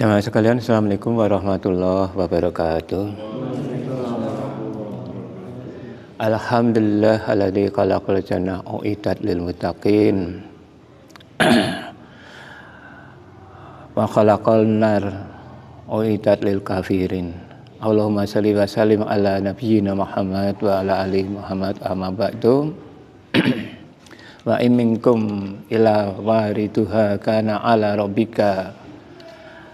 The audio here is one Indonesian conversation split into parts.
Jamaah sekalian, Assalamualaikum warahmatullahi wabarakatuh. Alhamdulillah alladzi khalaqal jannah uiddat lil muttaqin wa khalaqal nar uiddat lil kafirin. Allahumma shalli wa sallim ala nabiyyina Muhammad wa ala ali Muhammad amma ba'du. Wa in minkum ila wariduha kana ala rabbika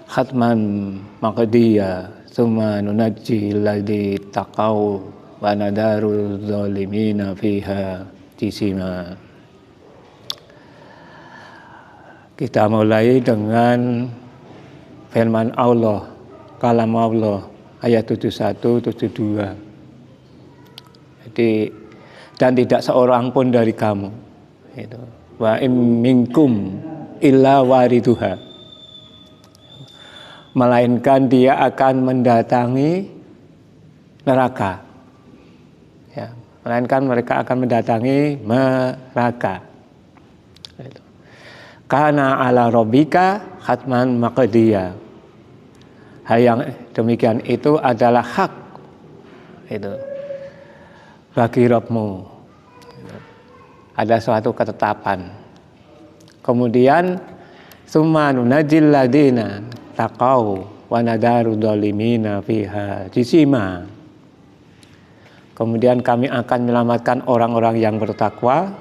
khatman maqdiya summa nunajji alladzi taqaw wa nadaru zalimina fiha jisima. Kita mulai dengan firman Allah, kalam Allah ayat 71 72. Jadi dan tidak seorang pun dari kamu itu wa in minkum illa wariduha, melainkan dia akan mendatangi neraka. Ya, melainkan mereka akan mendatangi neraka. Karena ala rabbika khatman maqdiya. Hal yang demikian itu adalah hak itu bagi Rabbmu. Ada suatu ketetapan. Kemudian summa nunajjil ladina taqau wa nadaru dhalimina fiha jisima. Kemudian kami akan menyelamatkan orang-orang yang bertakwa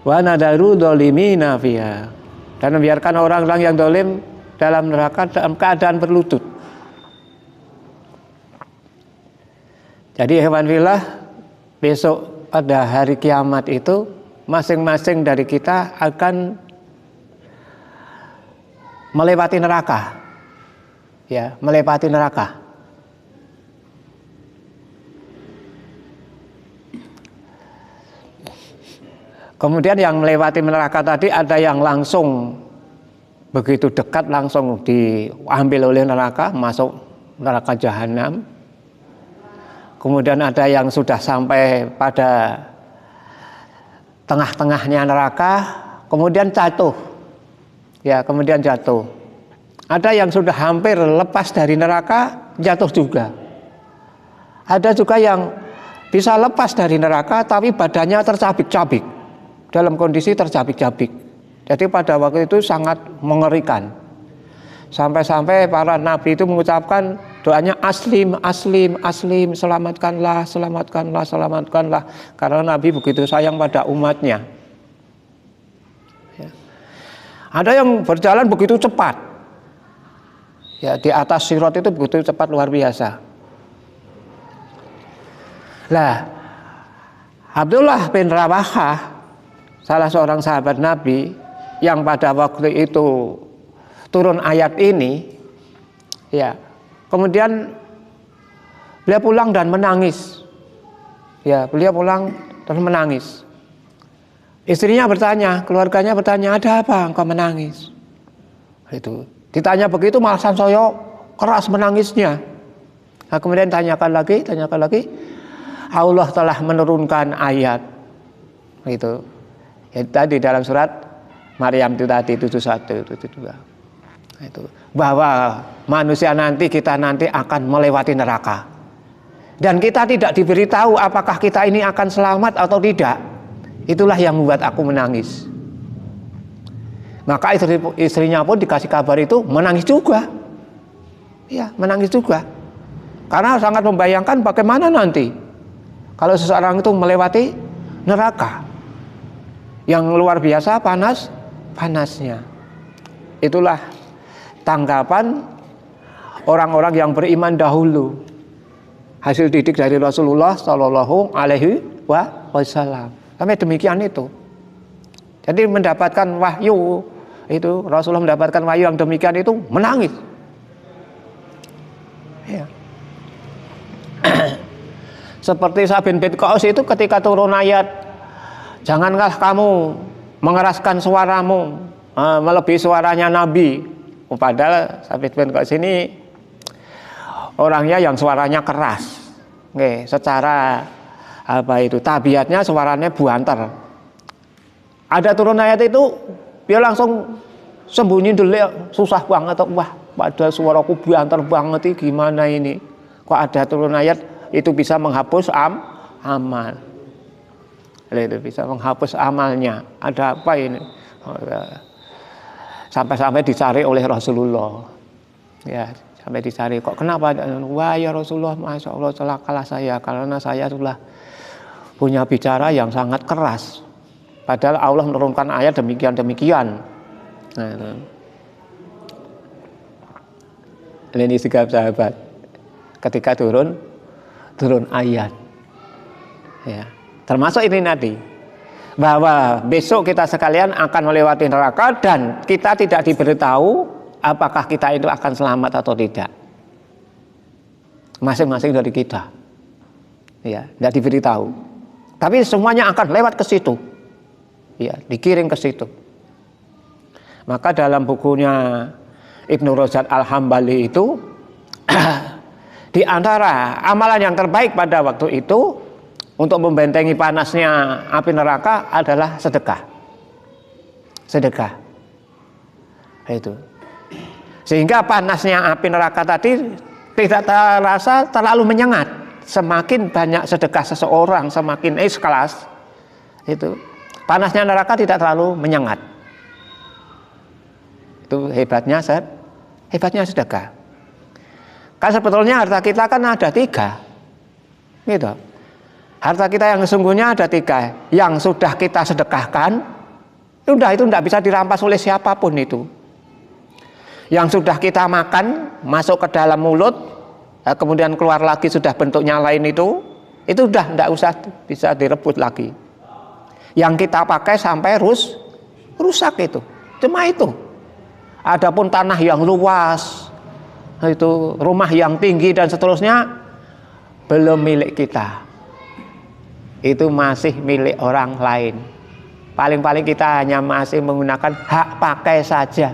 wa nadaru dhalimina fiha, dan membiarkan orang-orang yang zalim dalam neraka dalam keadaan berlutut. Jadi hewan fillah, besok pada hari kiamat itu masing-masing dari kita akan melewati neraka. Ya, melewati neraka. Kemudian yang melewati neraka tadi ada yang langsung begitu dekat langsung diambil oleh neraka, masuk neraka jahanam. Kemudian ada yang sudah sampai pada tengah-tengahnya neraka, kemudian jatuh. Ya, kemudian jatuh. Ada yang sudah hampir lepas dari neraka, jatuh juga. Ada juga yang bisa lepas dari neraka tapi badannya tercabik-cabik, dalam kondisi tercabik-cabik. Jadi pada waktu itu sangat mengerikan. Sampai-sampai para nabi itu mengucapkan doanya aslim, aslim, aslim, selamatkanlah, selamatkanlah, selamatkanlah. Karena nabi begitu sayang pada umatnya. Ya. Ada yang berjalan begitu cepat. Ya, di atas sirat itu begitu cepat, luar biasa. Lah, Abdullah bin Rawahah, salah seorang sahabat Nabi yang pada waktu itu turun ayat ini, ya, kemudian beliau pulang dan menangis. Ya, beliau pulang dan menangis. Istrinya bertanya, keluarganya bertanya, ada apa engkau menangis? Itu ditanya begitu malah sansaya keras menangisnya. Nah, kemudian tanyakan lagi, Allah telah menurunkan ayat itu. Ya, tadi dalam surat Maryam itu tadi 71 72. Itu bahwa manusia nanti, kita nanti akan melewati neraka. Dan kita tidak diberitahu apakah kita ini akan selamat atau tidak. Itulah yang membuat aku menangis. Maka istrinya pun dikasih kabar itu menangis juga. Ya, menangis juga. Karena sangat membayangkan bagaimana nanti kalau seseorang itu melewati neraka yang luar biasa panasnya. Itulah tanggapan orang-orang yang beriman dahulu. Hasil didik dari Rasulullah Shallallahu Alaihi Wasallam. Sampai demikian itu. Jadi mendapatkan wahyu itu, Rasulullah mendapatkan wahyu yang demikian itu menangis. Ya. Seperti Sa'd bin Qaus itu ketika turun ayat, janganlah kamu mengeraskan suaramu melebihi suaranya Nabi. Padahal Sa'd bin Qaus ini orangnya yang suaranya keras. Oke, secara tabiatnya suaranya buanter. Ada turun ayat itu, dia langsung sembunyi delik susah banget. Wah, padahal suaraku biantar banget ini, gimana ini? Kok ada turun ayat itu bisa menghapus amal. Itu bisa menghapus amalnya. Ada apa ini? Sampai-sampai dicari oleh Rasulullah. Ya, sampai dicari, kok kenapa? Wah ya Rasulullah, Masya Allah celakalah saya karena saya sudah punya bicara yang sangat keras. Padahal Allah menurunkan ayat demikian. Nah, ini sikap sahabat ketika turun ayat, ya, termasuk ini nanti bahwa besok kita sekalian akan melewati neraka dan kita tidak diberitahu apakah kita itu akan selamat atau tidak, masing-masing dari kita, ya, tidak diberitahu, tapi semuanya akan lewat ke situ, ya, dikirim ke situ. Maka dalam bukunya Ibnu Rajab Al-Hambali itu di antara amalan yang terbaik pada waktu itu untuk membentengi panasnya api neraka adalah sedekah. Itu. Sehingga panasnya api neraka tadi tidak terasa terlalu menyengat. Semakin banyak sedekah seseorang, semakin ikhlas, itu panasnya neraka tidak terlalu menyengat. Itu hebatnya sedekah. Kan sebetulnya harta kita kan ada 3, gitu. Harta kita yang sesungguhnya ada 3, yang sudah kita sedekahkan, itu tidak bisa dirampas oleh siapapun itu. Yang sudah kita makan masuk ke dalam mulut, kemudian keluar lagi sudah bentuknya lain itu sudah tidak usah bisa direbut lagi. Yang kita pakai sampai rusak itu, cuma itu. Adapun tanah yang luas, itu rumah yang tinggi dan seterusnya belum milik kita. Itu masih milik orang lain. Paling-paling kita hanya masih menggunakan hak pakai saja.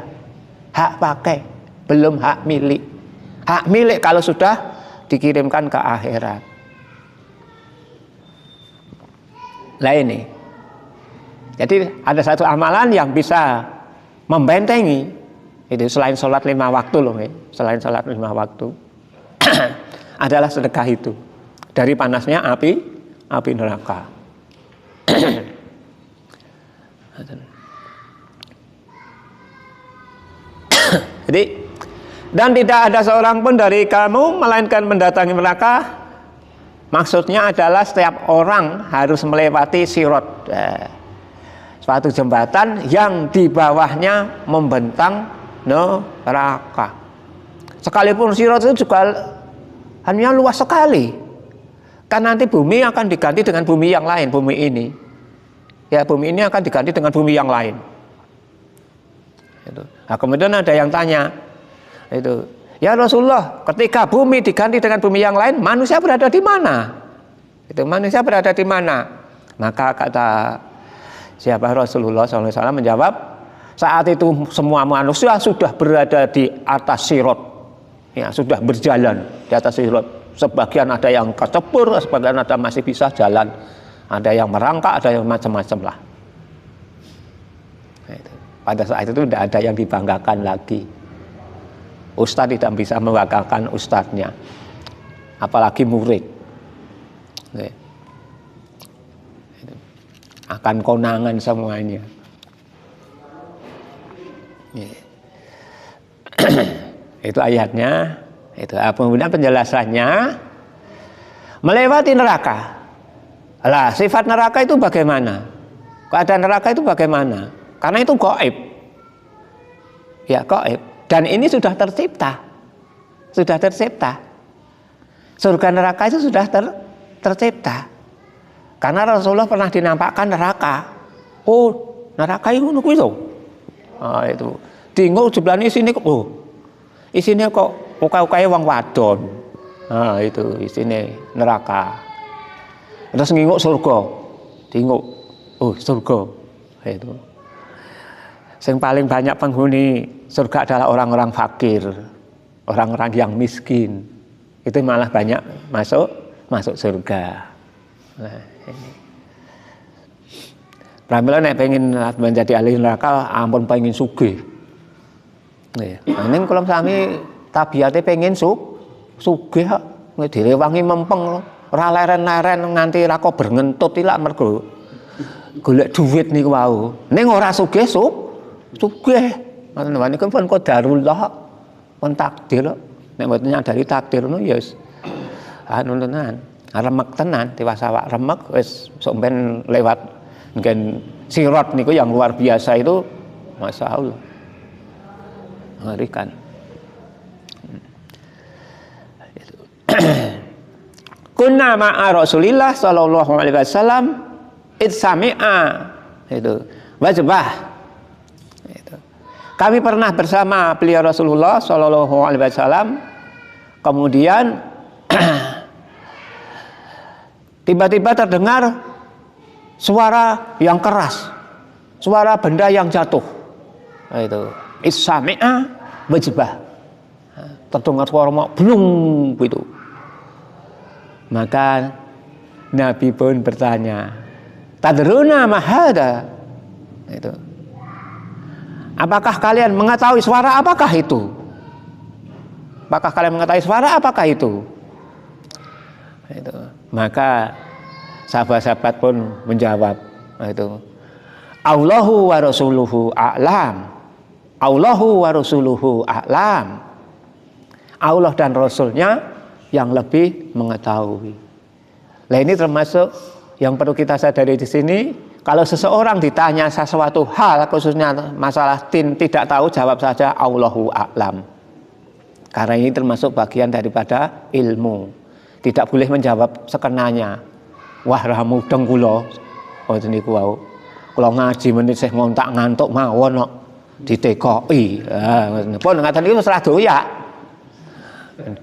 Hak pakai, belum hak milik. Hak milik kalau sudah dikirimkan ke akhirat. Nah ini. Jadi ada satu amalan yang bisa membentengi itu selain sholat 5 waktu loh, selain sholat 5 waktu adalah sedekah itu dari panasnya api neraka. Jadi dan tidak ada seorang pun dari kamu melainkan mendatangi neraka. Maksudnya adalah setiap orang harus melewati sirat, suatu jembatan yang di bawahnya membentang neraka. Sekalipun sirat itu juga hanya luas sekali. Kan nanti bumi akan diganti dengan bumi yang lain, bumi ini. Ya, bumi ini akan diganti dengan bumi yang lain. Itu. Nah, kemudian ada yang tanya, itu, ya Rasulullah, ketika bumi diganti dengan bumi yang lain, manusia berada di mana? Itu manusia berada di mana? Maka kata siapa Rasulullah SAW menjawab, saat itu semua manusia sudah berada di atas sirat, ya, sudah berjalan di atas sirat. Sebagian ada yang kecebur, sebagian ada masih bisa jalan, ada yang merangkak, ada yang macam-macam lah. Nah, itu. Pada saat itu tidak ada yang dibanggakan lagi. Ustadz tidak bisa membanggakan ustadznya, apalagi murid. Nah, itu. Akan konangan semuanya. Itu ayatnya. Itu kemudian penjelasannya melewati neraka. Lah, sifat neraka itu bagaimana? Keadaan neraka itu bagaimana? Karena itu gaib. Ya, gaib. Dan ini sudah tercipta. Sudah tercipta. Surga neraka itu sudah tercipta. Karena Rasulullah pernah dinampakkan neraka. Oh, neraka itu itu. Ah, itu. Tinggal sebelah sini kok. Oh. Isinya kok ukai-ukai wong wadon. Nah, itu isinya neraka. Terus nginguk surga. Tinguk. Oh, surga. Itu. Yang paling banyak penghuni surga adalah orang-orang fakir, orang-orang yang miskin. Itu malah banyak masuk surga. Nah, ini. Pramila nek pengen menjadi ahli neraka, ampun pengen sugih. Nggih. Ning kula sami tabiate pengen sugih kok direwangi mempeng ora leren-leren nganti ra kok berngentut ilak mergo golek duit niku wau. Ning ora sugih sugih. Ngoten niku pun qadarullah, pun takdir. Nek mboten nyadari takdir ngono ya wis anu tenan, remek tenan, dewasa awak remek wis sok ben lewat nggen sirat niku yang luar biasa itu masyaallah. Mengerikan. Kunna ma'a Rasulillah sallallahu alaihi wasallam sami'a itu wajbah itu. Kami pernah bersama beliau Rasulullah sallallahu alaihi wasallam, kemudian tiba-tiba terdengar suara yang keras, suara benda yang jatuh. Itu sami'a wajbah. Terdengar suara mak blung gitu. Maka Nabi pun bertanya, tadruna ma hada? Itu. Apakah kalian mengetahui suara apakah itu? Apakah kalian mengetahui suara apakah itu? Itu. Maka sahabat-sahabat pun menjawab, itu Allahu wa rasuluhu a'lam. Allahu wa rasuluhu a'lam. Allah dan Rasulnya yang lebih mengetahui. Nah, ini termasuk yang perlu kita sadari di sini. Kalau seseorang ditanya sesuatu hal, khususnya masalah tidak tahu, jawab saja Allahu a'lam. Karena ini termasuk bagian daripada ilmu. Tidak boleh menjawab sekenanya. Wah, ra mudeng kula. Oh niku wau. Kula ngaji menit sih ngontak ngantuk mawon kok ditekoki. Pun ngaten iki wis ra doyak.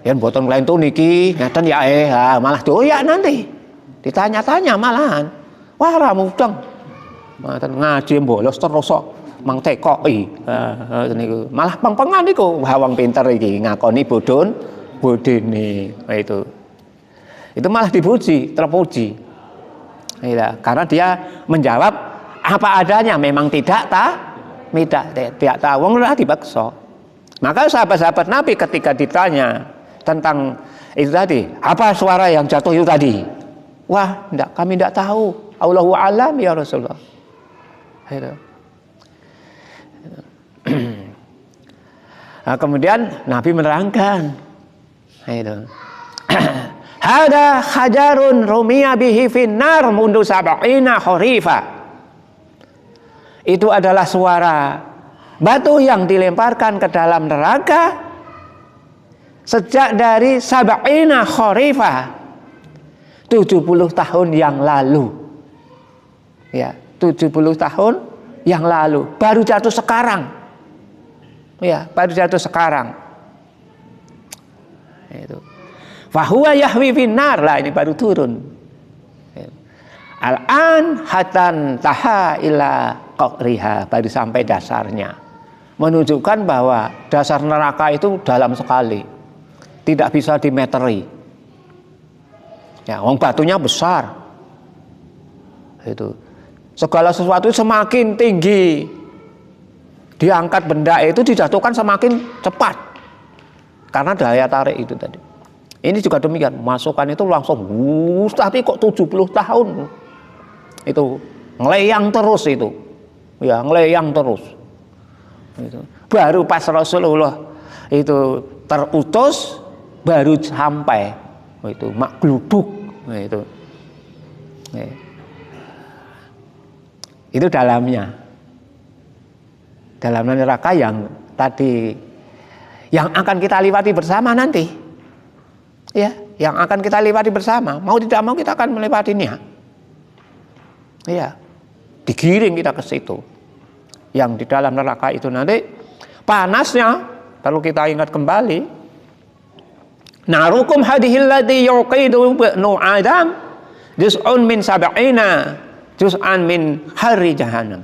Yen boten klentu niki ngeten ya malah doyak nanti. Ditanya-tanya malahan. Wah, ra mudeng. Ngoten ngaji bolos terus kok mang tekoki. Niku malah peng-pengan niku wong pinter iki ngakoni bodene itu. Itu malah dipuji, terpuji. Ya, karena dia menjawab apa adanya, memang tidak tahu, wong ora dipaksa. Maka sahabat-sahabat Nabi ketika ditanya tentang itu tadi, apa suara yang jatuh itu tadi? Wah, kami tidak tahu. Allahu a'lam ya Rasulullah. Itu. Nah, kemudian Nabi menerangkan, itu. Hada hajarun rumiya bihi finnar mundu sab'ina kharifa. Itu adalah suara batu yang dilemparkan ke dalam neraka sejak dari sab'ina kharifa, 70 tahun yang lalu. Ya, 70 tahun yang lalu, baru jatuh sekarang. Ya, baru jatuh sekarang. Itu. Fahuwa yahwi finnar, lah ini baru turun. Al-an hatan taha ila qaqriha, baru sampai dasarnya. Menunjukkan bahwa dasar neraka itu dalam sekali, tidak bisa dimeteri. Ya, wong batunya besar. Itu. Segala sesuatu semakin tinggi diangkat benda itu dijatuhkan semakin cepat karena daya tarik itu tadi. Ini juga demikian, masukan itu langsung tapi kok 70 tahun itu ngeleyang terus itu. Ya, ngeleyang terus. Itu. Baru pas Rasulullah itu terutus baru sampai itu mak gluduk itu. Itu dalamnya. Dalam neraka yang tadi yang akan kita lewati bersama nanti. Ya, yang akan kita lewati bersama. Mau tidak mau kita akan melewatinya. Ya, digiring kita ke situ. Yang di dalam neraka itu nanti panasnya perlu kita ingat kembali. Narukum hadhil ladzi yuqidu nu adam juz'un min sab'ina juz'an min hari jahannam.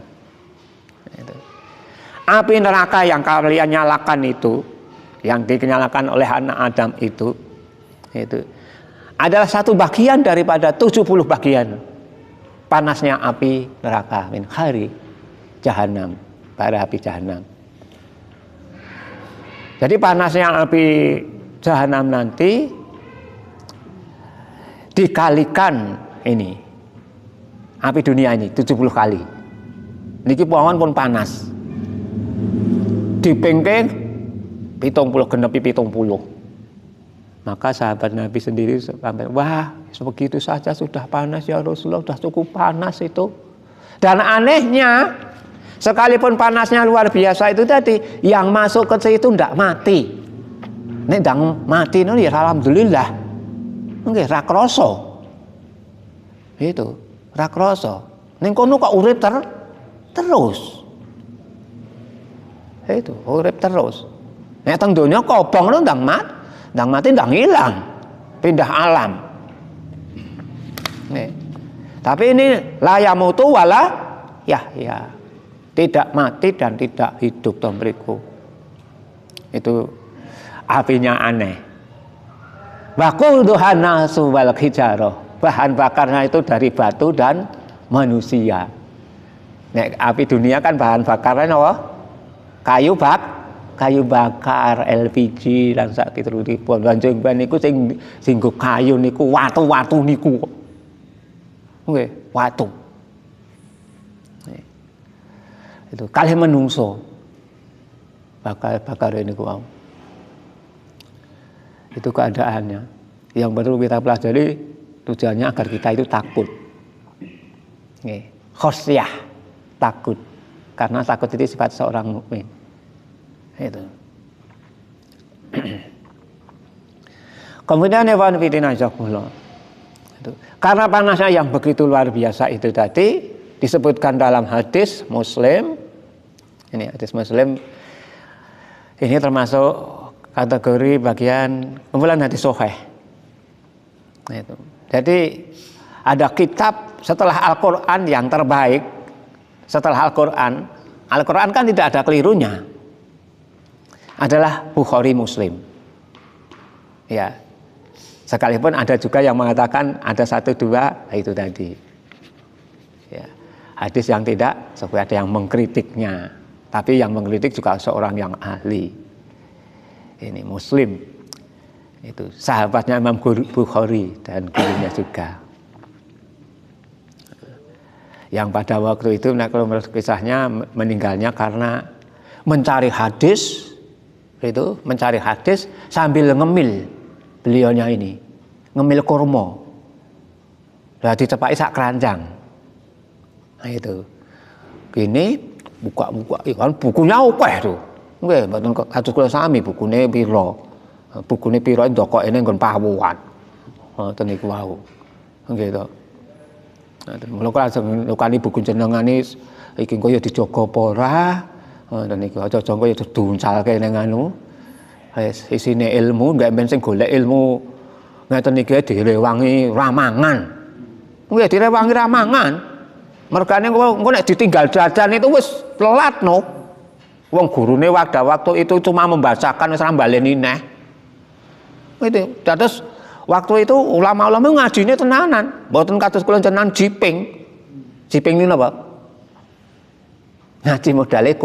Api neraka yang kalian nyalakan itu, yang dinyalakan oleh anak Adam itu adalah satu bagian daripada 70 bagian panasnya api neraka min hari jahannam, pada api jahannam. Jadi panasnya api jahanam nanti dikalikan ini api dunia ini 70 kali. Niki pun panas. Dipengke 70 genepi 70. Maka sahabat Nabi sendiri sampai, wah begitu saja sudah panas ya Rasulullah, sudah cukup panas itu. Dan anehnya, sekalipun panasnya luar biasa itu tadi, yang masuk ke situ tidak mati. Nek ndang mati ya alhamdulillah. Nggih ra krasa. Itu, ra krasa. Ning kono kok urip terus. Itu, urip terus. Nek teng donya kobong lho ndang mati ndang hilang. Pindah alam. Nih. Tapi ini la yamutu wala yahya. Tidak mati dan tidak hidup to mriku. Itu apinya aneh. Waquduhan nasu wal hijarah. Bahan bakarnya itu dari batu dan manusia. Nek api dunia kan bahan bakarnya apa? Kayu bakar, LPG lan sak kitu-kitu. Banjing ben niku sing nggo kayu niku watu-watu niku. Nggih, watu. Itu kalih menungso. Bakar niku wau. Itu keadaannya. Yang perlu kita pelajari tujuannya agar kita itu takut. Nggih, khosyah, takut. Karena takut itu sifat seorang mukmin. Itu. Kemudian Ewan Fitina Jakullah. Karena panasnya yang begitu luar biasa itu tadi disebutkan dalam hadis Muslim. Ini hadis Muslim. Ini termasuk kategori bagian kumpulan hadis sahih. Itu. Jadi ada kitab setelah Al-Quran yang terbaik. Setelah Al-Quran kan tidak ada kelirunya. Adalah Bukhari Muslim. Ya. Sekalipun ada juga yang mengatakan ada 1-2 itu tadi. Ya. Hadis yang tidak, seperti ada yang mengkritiknya. Tapi yang mengkritik juga seorang yang ahli. Ini Muslim. Itu sahabatnya Imam Bukhari dan gurunya juga. Yang pada waktu itu kalau menurut kisahnya meninggalnya karena mencari hadis. Itu mencari hadis sambil ngemil beliaunya ini ngemil kurma udah dicepaki sak keranjang. Nah itu gini buka kan bukunya akeh tuh nggih mboten kados kula sami bukune pira ndokokne nggon pawuan ngoten niku wau nggih to. Nah mula kula ajeng nukani buku jenengane iki kaya dijaga apa ora. Dan niku aja jangka ya diuncalke ning anu. Isine ilmu, nggak ben sing golek ilmu ngeten iki direwangi ramangan. Nggih direwangi ramangan. Mergane engko nek ditinggal jajan itu wis telat no. Wong gurune waktu itu cuma membacakan wis ra baleni neh. Itu dados waktu itu ulama-ulama ngajine tenanan, mboten kados kula jenengan jiping. Jiping niku napa? Ngaji modale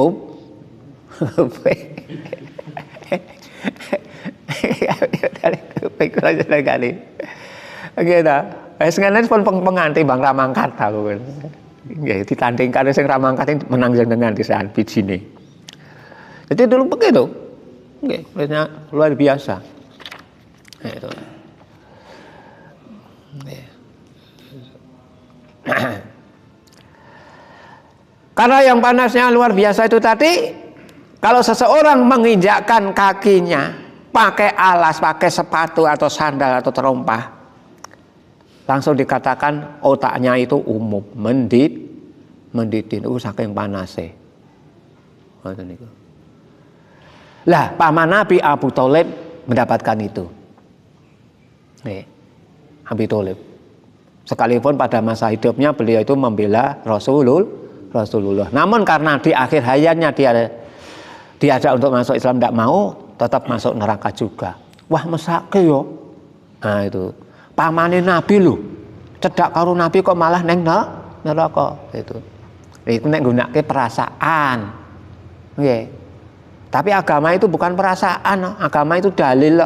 kali. Gitu. Wis ngene pun penganti Bang Ramangkat aku. Nggih ditanding karo sing Ramangkat menang jenengan disan bijine. Jadi dulu begitu. Nggih, luar biasa. Itu. Karena yang panasnya luar biasa itu tadi, kalau seseorang menginjakkan kakinya pakai alas, pakai sepatu atau sandal atau terompah, langsung dikatakan otaknya itu umum, mendidih, saking panasnya. Lah, paman Nabi Abu Thalib mendapatkan itu. Abu Thalib. Sekalipun pada masa hidupnya beliau itu membela Rasulullah. Namun karena di akhir hayatnya dia diajak untuk masuk Islam tidak mau, tetap masuk neraka juga. Wah mesake yo. Nah itu pamane Nabi lho. Cedak karo Nabi kok malah neng neraka itu. Iku nek nggunakake perasaan. Nggih. Tapi agama itu bukan perasaan, agama itu dalil.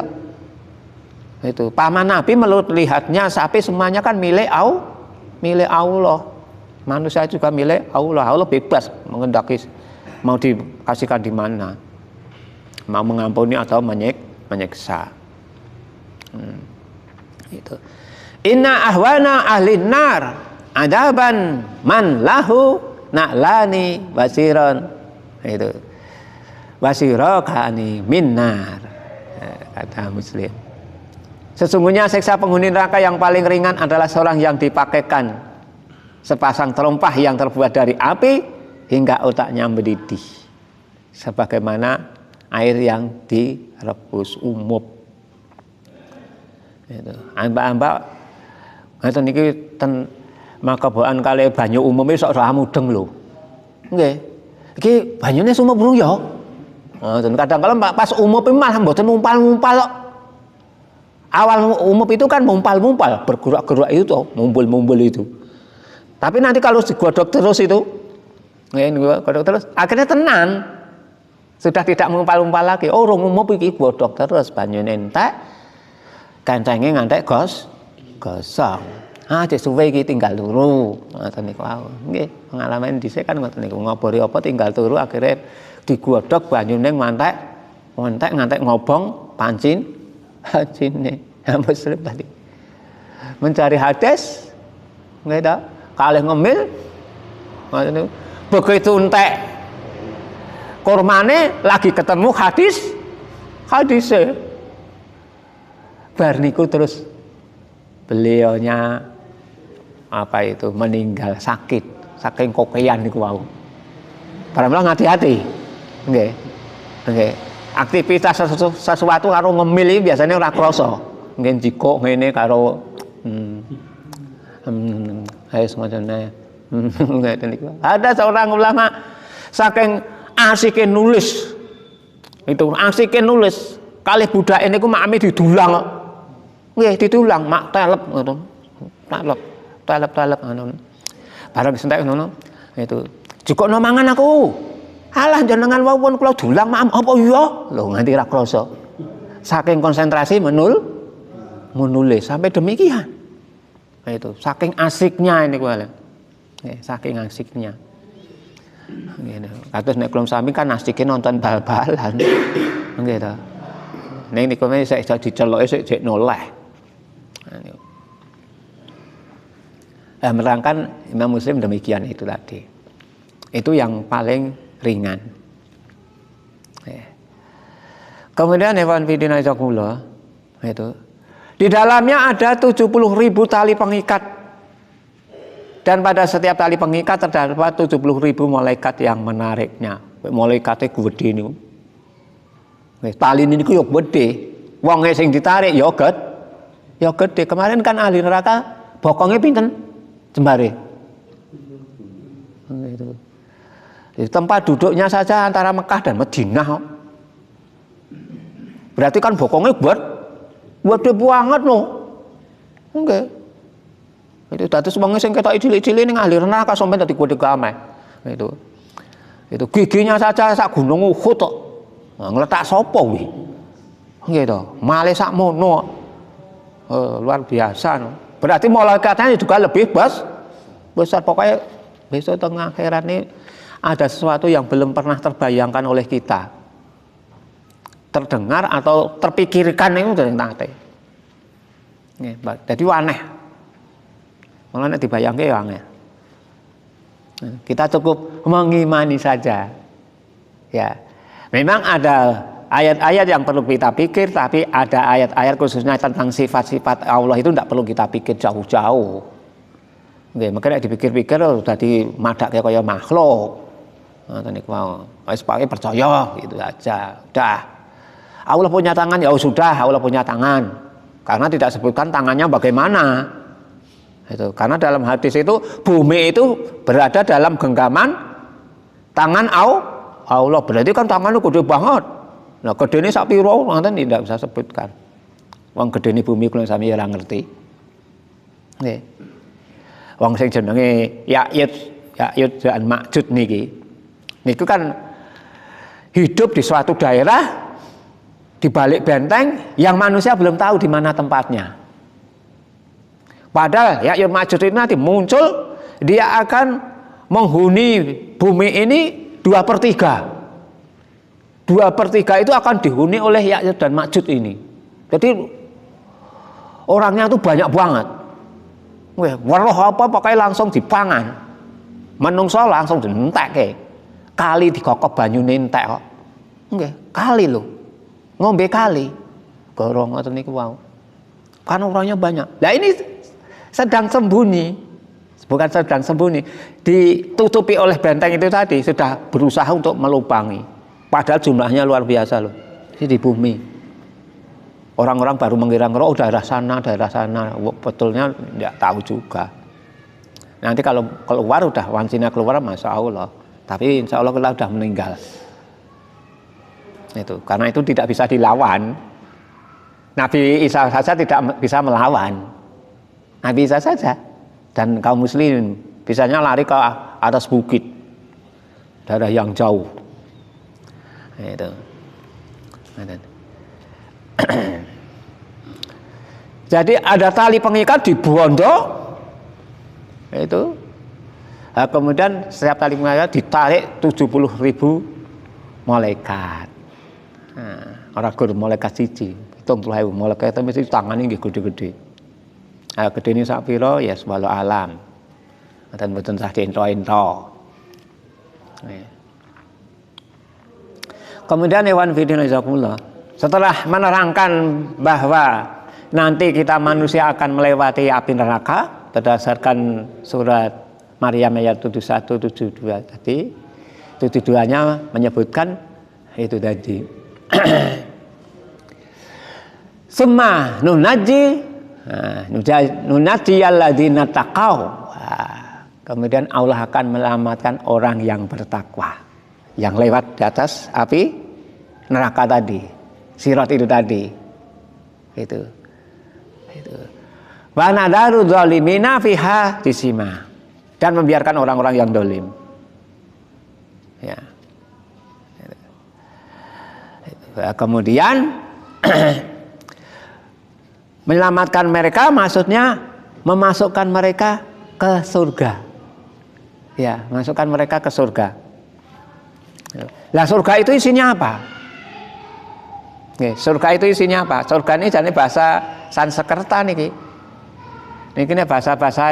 Itu paman Nabi melihatnya sapi semuanya kan milik Allah. Manusia juga milik Allah. Allah bebas mengendaki mau dikasihkan di mana, mau mengampuni atau menyiksa. Itu. Inna ahwana ahlin nar adaban man lahu na'lani wasiron. Itu. Wasirokani minnar, kata Muslim. Sesungguhnya siksa penghuni neraka yang paling ringan adalah seorang yang dipakaikan sepasang terompah yang terbuat dari api hingga otaknya mendidih, sebagaimana air yang direbus umup. Itu. Ambak-ambak ngaten niki ten makebokan kalih banyu umum iki sok ora mudeng lho. Nggih. Iki banyune sumep burung ya. Dan kadang-kadang pas umup malah mboten mumpal-mumpal kok. Awal umup itu kan mumpal-mumpal, bergerak-gerak itu toh, mumpul-mumpul itu. Tapi nanti kalau digodok terus itu, godok terus, akhirnya tenang. Sudah tidak mumpal-mumpal lagi. Oh, rong umup iki godok terus banyune entek, kancenge ngantek gosong. Cek suwe iki tinggal turu. Ngoten niku wae. Nggih, pengalaman dhisik kan ngoten niku, ngobori apa tinggal turu akhirnya digodhog banyune ngantek ngobong pancine. Muslim tadi mencari hadis nggih ta, kalih ngemil begitu entek kurmane lagi ketemu hadisnya bar niku terus beliaunya apa itu meninggal sakit saking kokean niku wau. Para hati-hati. Nggih. Nggih. Aktivitas sesuatu karo ngemil iki biasanya ora krasa. Nggih jiko ngene karo ayo semacamnya. Ada seorang ulama saking asike nulis. Itu asike nulis. Kalih budake niku makame didulang. Nggih, didulang mak telep ngono. Telep ngono. Barang sentek ngono. Itu jukokno mangan aku. Alah jenengan wawon kula dulang maam apa iya? Lho nganti ra krasa. Saking konsentrasi menulis sampai demikian. Nah, itu saking asiknya ini kuwi. Saking asiknya. Ngene. Kados nek kula sami kan asike nonton bal-balan. Nggih ta. Ning niku sik diceloke sik jek noleh. Merangkan Imam Muslim demikian itu tadi. Itu yang paling ringan. Kemudian hewan fidina jazakumullah itu di dalamnya ada 70.000 tali pengikat dan pada setiap tali pengikat terdapat 70.000 malaikat yang menariknya. Malaikatnya gede niku. Tali niku yo gede. Wong sing ditarik yo gede. Kemarin kan ahli neraka bokonge pinten? Jembare. Itu. Di tempat duduknya saja antara Mekah dan Madinah. Berarti kan bokongnya gede banget loh. Enggak. Itu dados wong sing ketok cilik-cilik ning ahli neraka sampeyan dadi gede gameh. Itu giginya saja sak gunung Uhud kok. Ngletak sapa kuwi? Nggih to. Male sakmono. Luar biasa no. Berarti malaikatnya juga lebih besar pokoknya besok tengah akhirat ini ada sesuatu yang belum pernah terbayangkan oleh kita, terdengar atau terpikirkan itu dari nate. Jadi aneh, malah dibayangkan ya aneh. Kita cukup mengimani saja. Ya, memang ada ayat-ayat yang perlu kita pikir, tapi ada ayat-ayat khususnya tentang sifat-sifat Allah itu tidak perlu kita pikir jauh-jauh. Makanya dipikir-pikir tadi madak kayak makhluk. Tadi mau pakai percaya gitu aja. Udah. Allah punya tangan ya sudah, Allah punya tangan. Karena tidak sebutkan tangannya bagaimana. Itu karena dalam hadis itu bumi itu berada dalam genggaman tangan Allah. Berarti kan tangannya gede banget. Nah, gedene sak piro ngoten tidak bisa sebutkan. Wong gedene bumi kula sami ora ngerti. Nggih. Wong sing jenenge Ya'yud dan Ma'jud niki. Niku kan hidup di suatu daerah di balik benteng yang manusia belum tahu di mana tempatnya. Padahal Ya'juj Ma'juj itu nanti muncul, dia akan menghuni bumi ini 2/3. 2/3 itu akan dihuni oleh Ya'juj dan Ma'juj ini. Jadi orangnya tuh banyak banget. Weruh apa pakai langsung dipangan. Menungso langsung dientekke. Kali digokok banyune entek kok. Nggih, kali lho. Ngombe kali. Gorong ngoten niku wau. Kan orangnya banyak. Lah ini sedang sembunyi. Bukan sedang sembunyi, ditutupi oleh benteng itu tadi, sudah berusaha untuk melubangi. Padahal jumlahnya luar biasa loh. Ini di bumi. Orang-orang baru mengira oh daerah sana. Betulnya tidak tahu juga. Nanti kalau keluar udah wancina keluar, masya Allah. Tapi insya Allah kita udah meninggal. Itu karena itu tidak bisa dilawan. Nabi Isa saja tidak bisa melawan. Nabi Isa saja dan kaum muslimin bisanya lari ke atas bukit, daerah yang jauh. Itu. Jadi ada tali pengikat di bondo itu. Nah, kemudian setiap tali pengikat ditarik 70.000 malaikat. Nah, orang guru malaikat siji, 70.000 malaikat itu mesti tangannya nggih gede-gede. Nah, gede ini sak pira ya wallahu alam. Dan mboten sah diento-ento. Kemudian Iwan Fidin Jazakumullah, setelah menerangkan bahwa nanti kita manusia akan melewati api neraka berdasarkan surat Maryam ayat 71 72 tadi. 72-nya menyebutkan itu tadi. Summa nunaji nunajiyalladzina taqau. Kemudian Allah akan menyelamatkan orang yang bertakwa, yang lewat di atas api neraka tadi, sirat itu tadi. Itu. Wa nadaru zalimina fiha disima, dan membiarkan orang-orang yang dolim. Ya. Kemudian menyelamatkan mereka, maksudnya memasukkan mereka ke surga. Ya, masukkan mereka ke surga. Lah surga itu isinya apa? Surga itu isinya apa? Surga ini jadi bahasa Sanskerta niki. Niki bahasa-bahasa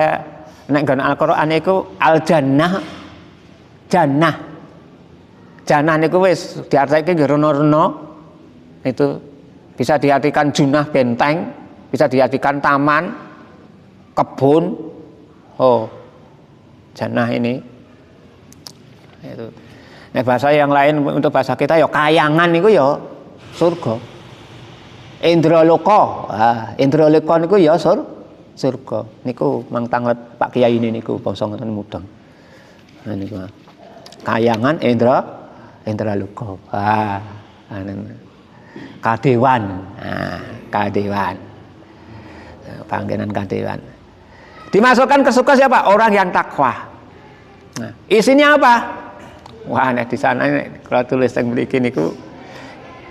nek nggon Al-Qur'an niku al-jannah. Jannah. Jannah niku wis diartike nggih rena-rena. Itu bisa diartikan junah benteng, bisa diartikan taman, kebun. Oh, jannah ini. Itu. Nah, bahasa yang lain untuk bahasa kita ya kayangan niku ya surga. Indraloka. Indraloka niku ya surga. Niku mang tanglet Pak Kiai ini niku bangsa ngoten mudeng. Nah niku. Kayangan Indraloka. Kadewan. Kadewan. Panggenan kadewan. Dimasukkan ke surga siapa? Orang yang takwa. Nah, isinya apa? Wah, di sana ini kalau tulis yang mriki niku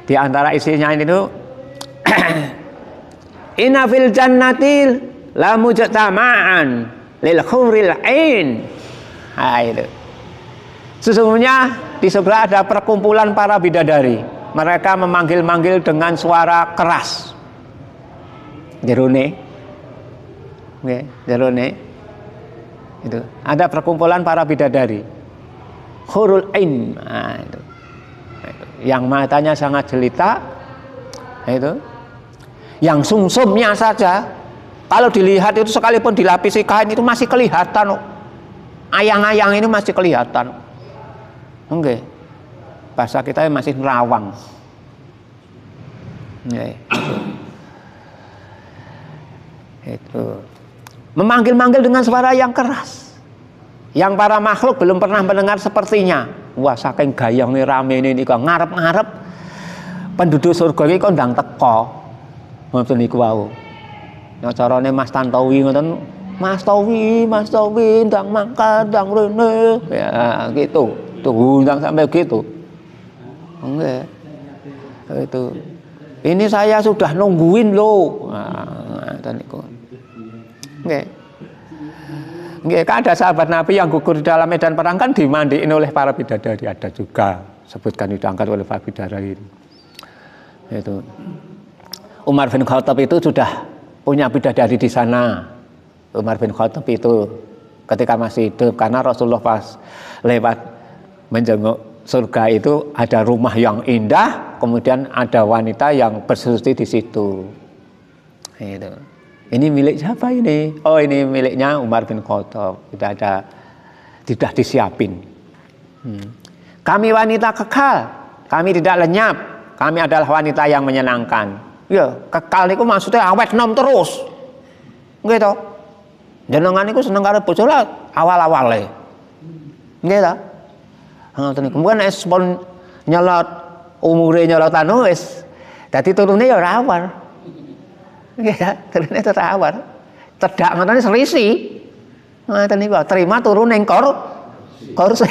di antara isinya ini tuh inna fil jannati la mujtama'an lil khuril ain. Nah, itu. Sesungguhnya di surga ada perkumpulan para bidadari. Mereka memanggil-manggil dengan suara keras. Jerone. Oke, jerone. Itu. Ada perkumpulan para bidadari. Khurul ain. Nah, itu. Yang matanya sangat jelita. Itu. Yang sumsumnya saja kalau dilihat itu sekalipun dilapisi kain itu masih kelihatan. Ayang-ayang ini masih kelihatan. Oke. Bahasa kita masih nerawang. Itu. Memanggil-manggil dengan suara yang keras, yang para makhluk belum pernah mendengar sepertinya. Wah, saking gayangnya rame ini kok ngarep-ngarep penduduk surga iki kok ndang teko. Ngoten niku wau. Nek carane Mas Tantowi ngoten, Mas Towi ndang mangkat, ndang rene. Ya, gitu. Tuh, ndang sampai gitu. Enggak. Itu. Ini saya sudah nungguin loh. Nah, niku. Nggih. Nggih, kan ada sahabat Nabi yang gugur di dalam medan perang kan dimandiin oleh para bidadari, ada juga sebutkan diangkat oleh para bidadari. Itu. Umar bin Khattab itu sudah punya bidadari di sana. Umar bin Khattab itu ketika masih hidup, karena Rasulullah pas lewat menjenguk surga itu ada rumah yang indah, kemudian ada wanita yang bersuci di situ. Itu. Ini milik siapa ini? Oh, ini miliknya Umar bin Khattab. Tidak disiapin. Kami wanita kekal, kami tidak lenyap, kami adalah wanita yang menyenangkan. Ya, kekal itu maksudnya awet nom terus. Gitu. Jenengan itu seneng karo bojo awal-awale. Gitu. Kemudian espon nyelot umure nyelotan wis dadi turune ya ora awar. Ya, turune tetep awar. Cedak ngoten serisi. Ngoten niku terima turu ning kursi.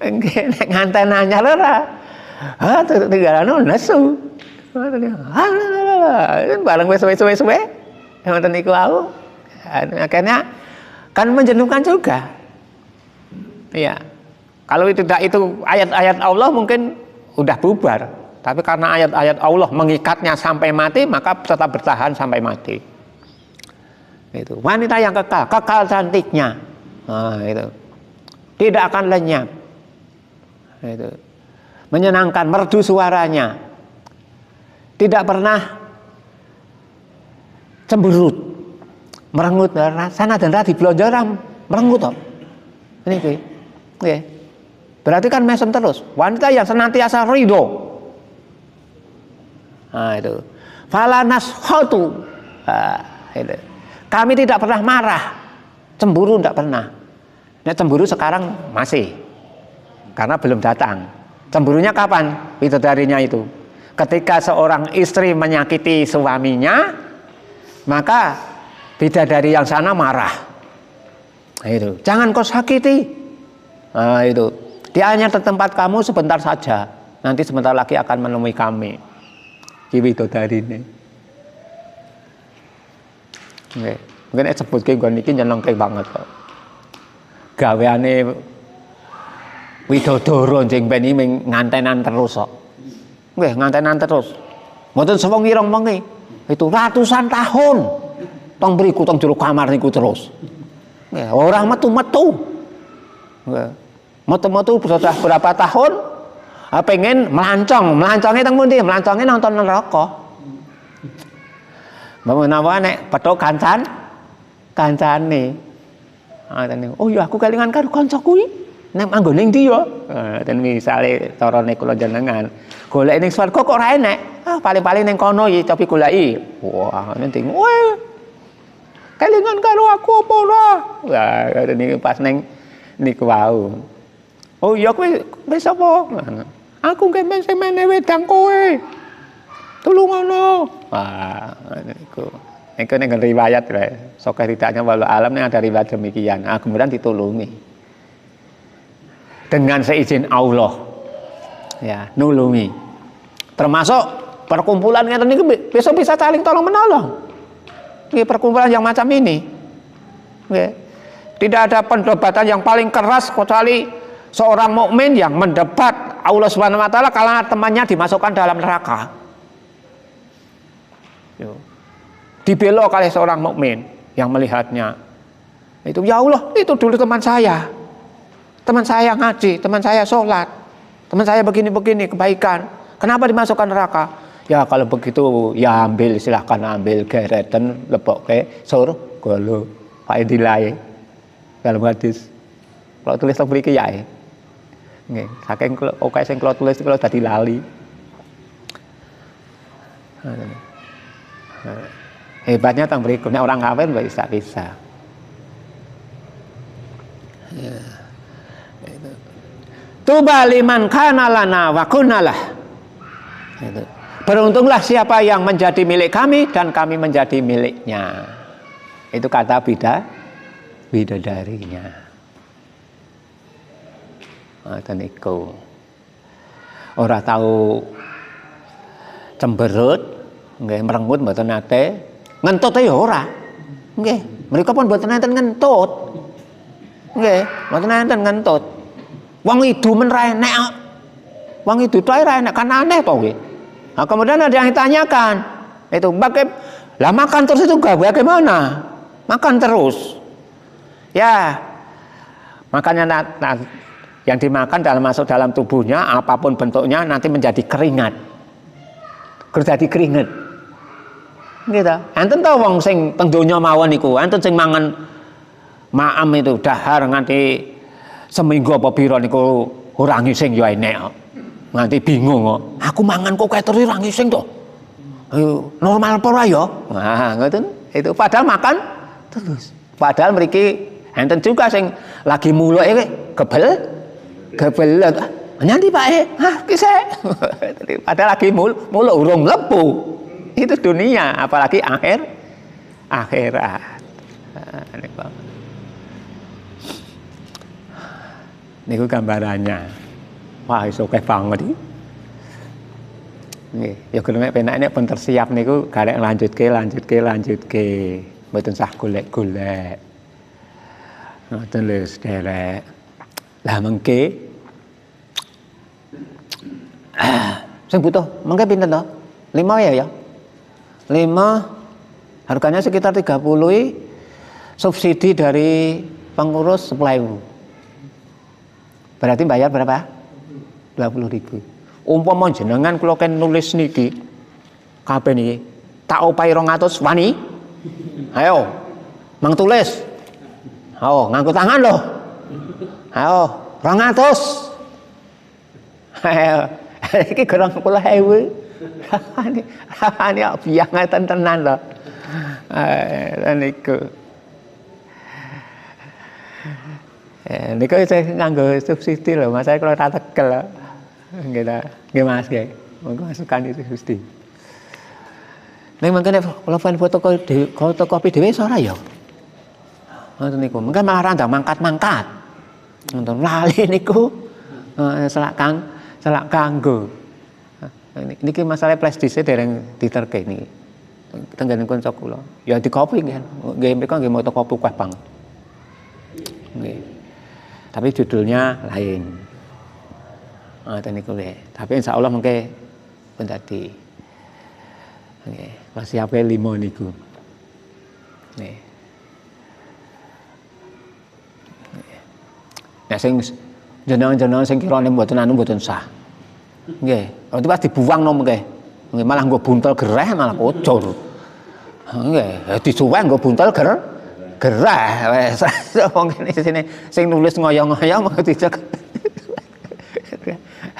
Nggih nek nganten anyar ora. Tinggalane nesu. Ngoten niku. Bareng wis suwe-suwe. Ngoten niku aku. Akhirnya kan menjenuhkan juga. Iya. Kalau tidak itu ayat-ayat Allah mungkin udah bubar. Tapi karena ayat-ayat Allah mengikatnya sampai mati, maka tetap bertahan sampai mati. Itu. Wanita yang kekal cantiknya. Nah, itu. Tidak akan lenyap. Itu. Menyenangkan, merdu suaranya. Tidak pernah cemberut. Merengut sana dan radi blonjoram, merengut toh. Ini kuwi. Nggih. Berarti kan mesem terus. Wanita yang senantiasa ridho. Nah, itu. Fala nashatu. Nah, itu. Kami tidak pernah marah. Cemburu tidak pernah. Nah, cemburu sekarang masih. Karena belum datang. Cemburunya kapan? Bidadarinya itu. Ketika seorang istri menyakiti suaminya, maka bidadari yang sana marah. Nah, itu. Jangan kau sakiti. Nah, itu. Dia hanya di tempat kamu sebentar saja. Nanti sebentar lagi akan menemui kami. Bidadari ini. Nggih. Mungkin sebutke nggon iki nyenengke banget kok. Gaweane widodoro jeng ben iki ngantenan terus kok. Nggih, ngantenan terus. Mboten sewengi rong wengi. Itu ratusan tahun. Tong mriku tong jero kamar niku terus. Nggih, ora metu-metu. Nggih. Metu-metu sudah berapa tahun? Pengen melancong, melancongnya teng pundi? Melancongnya nonton neraka. Menawa nek petuk kancane. Oh ya aku kelingan karo kanca kuwi. Nek manggon ning ndi ya? Dan misale carane kula jenengan, golek ning swarga kok ora enek. Paling-paling ning kono iki cobi goleki. Wah, nanti weh. Kelingan karo aku apa ora? Wah, niku pas ning niku wau. Oh iya kowe sapa? Aku kemen sing mene wedang kowe. Tulungono. Wah, niku. Niku ning riwayat wae. Saka tidaknya walau alam ning ada riwayat demikian. Kemudian ditulungi. Dengan seizin Allah. Ya, nulungi. Termasuk perkumpulan ngeten niku besok bisa saling tolong menolong. Ini perkumpulan yang macam ini. Nggih. Tidak ada perdebatan yang paling keras kecuali seorang mukmin yang mendebat Allah Subhanahu wa taala kalau temannya dimasukkan dalam neraka. Dibelok oleh seorang mukmin yang melihatnya. Itu ya Allah, itu dulu teman saya. Teman saya ngaji, teman saya sholat, teman saya begini-begini kebaikan. Kenapa dimasukkan neraka? Ya kalau begitu ya ambil, silahkan ambil gereten lebok ke surga lho. Pak Edilai dalam hadis. Kalau tulis teng mriki ya. Nggih, saking oke sing kula tulis kula dadi lali. Hebatnya teng mriku nek orang kafir bisa. Ya. Tuba liman kana lana wa kunnalah. Itu. Beruntunglah siapa yang menjadi milik kami dan kami menjadi miliknya. Itu kata bidadarinya. Ngoten niku. Ora tahu cemberut, nggih merengut mboten nate, ngentut ya ora. Nggih, mriku pun mboten nenten ngentut. Nggih, mboten nenten ngentut. Wong idu men ra enek. Wong idu tok ra enek kan aneh to nggih. Nah, kemudian ada yang ditanyakan, itu lah makan terus itu bagaimana? Makan terus. Ya, makanya yang dimakan masuk dalam tubuhnya apapun bentuknya nanti menjadi keringat. Jadi keringet. Gitu. Enten tau wong sing teng donya mawon niku, enten sing mangan maem itu dahar nganti seminggu apa pira niku ora ngising ya enek. Nganti bingung kok. Aku mangan kok kayak terus ora ngising to. Normal apa ora ya? Nah, ngoten. Itu padahal makan terus. Padahal mriki enten juga sing lagi muluke gebel. Nyanti Pak kisah. Padahal lagi muluk urung mlebu. Itu dunia, apalagi akhirat. Niku gambarannya. Wah, iso oke banget iki. Nggih, ya gelem penake pun tersiap niku garek lanjutke. Mboten sah golek-golek. Ngoten lho sederek. Lah mengke sing butuh mengke pinten to? 5 ya? 5 harganya sekitar 30 subsidi dari pengurus 10.000. Berarti bayar berapa? 20.000. Umpama jenengan kula ken nulis niki kabeh niki tak opahi 200 wani. Ayo, mang tulis. Ayo, nganggo tangan loh. Ayo, 200. Ayo, iki 20.000. Ini biang tenan loh. Niku. Niku saya nganggo subsidi loh, Mas. Saya kalau tak tekel. Nggih Mas nggih. Monggo masukan itu subsidi. Nek mangkene kalau fotokopi dhewe ora ya. Ngoten niku. Mengke malah randang mangkat-mangkat. Ngoten lali niku. Selak kanggo. Niki masalah flash disk dereng diterke niki. Tenggene kanca kula. Ya dikopi nggih. Nggih mriko nggih motokopi kuah banget. Nggih. Tapi judulnya lain. Ngoten niku nggih. Tapi insyaallah mengke pun dadi. Nggih, masih ape 5 niku. Nggih. Nah sing jenengan-jenengan sing kirane mboten sah. Nggih, itu pas dibuang nom nggih. Nggih malah nggo buntel gereh malah kocor. Nggih, disuweh nggo buntel gereh wis. Wong kene sini sing nulis ngoyo-ngoyo mau dicek.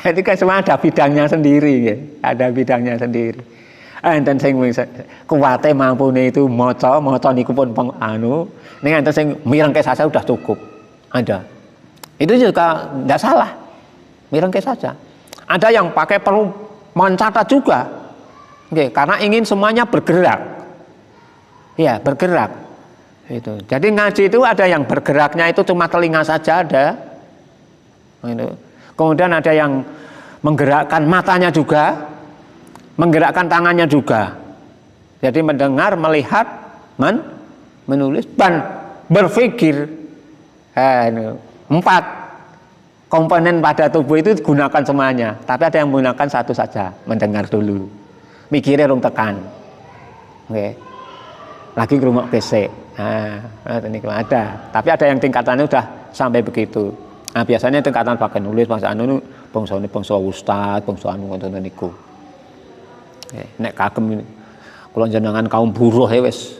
Itu kan semua ada bidangnya sendiri nggih. Ada bidangnya sendiri. Enten sing kuwate mampune itu maca niku pun ning enten sing mirengke saja sudah cukup. Ada. Itu juga tidak salah. Mirengke saja. Ada yang pakai perlu mencatat juga. Oke, karena ingin semuanya bergerak. Ya, bergerak. Itu. Jadi ngaji itu ada yang bergeraknya itu cuma telinga saja ada. Itu. Kemudian ada yang menggerakkan matanya juga, menggerakkan tangannya juga. Jadi mendengar, melihat, menulis dan berpikir. 4 komponen pada tubuh itu digunakan semuanya, tapi ada yang menggunakan satu saja, mendengar dulu, mikirnya rung tekan, oke, lagi ngrungok gesek, ini ada, tapi ada yang tingkatannya udah sampai begitu. Nah biasanya tingkatan pakai nulis, masa bangsa ustad, bangsa ngoten niku. Nek kagem kula jenengan kaum buruh wis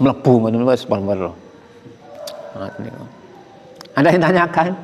mlebu ngoten wis bener. Anda yang tanyakan?